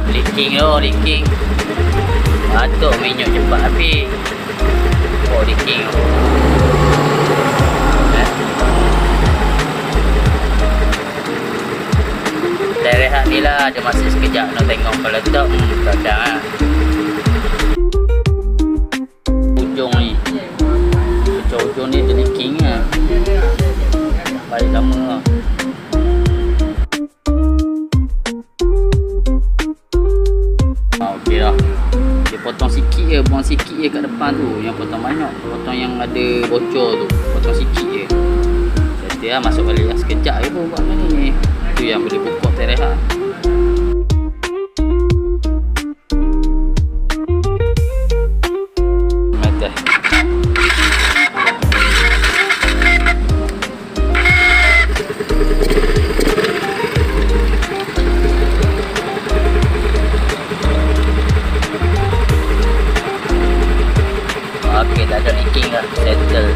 Leaking tu, leaking. Batuk minyak cepat habis. Oh, leaking tu. Dah rehat ni lah, dia masih sekejap nak tengok kalau tak, kadang lah. Ujung ni, ujung ni dia leaking lah. Balik lama lah. Okey lah. Dia potong sikit je, buang sikit je kat depan tu. Yang potong banyak, potong yang ada bocor tu, potong sikit je. Jadi lah masuk balik lah. Sekejap je pun buat ni. Tu yang boleh pupuk terehat. Mata. Okey, dah ada leaking dah, settle.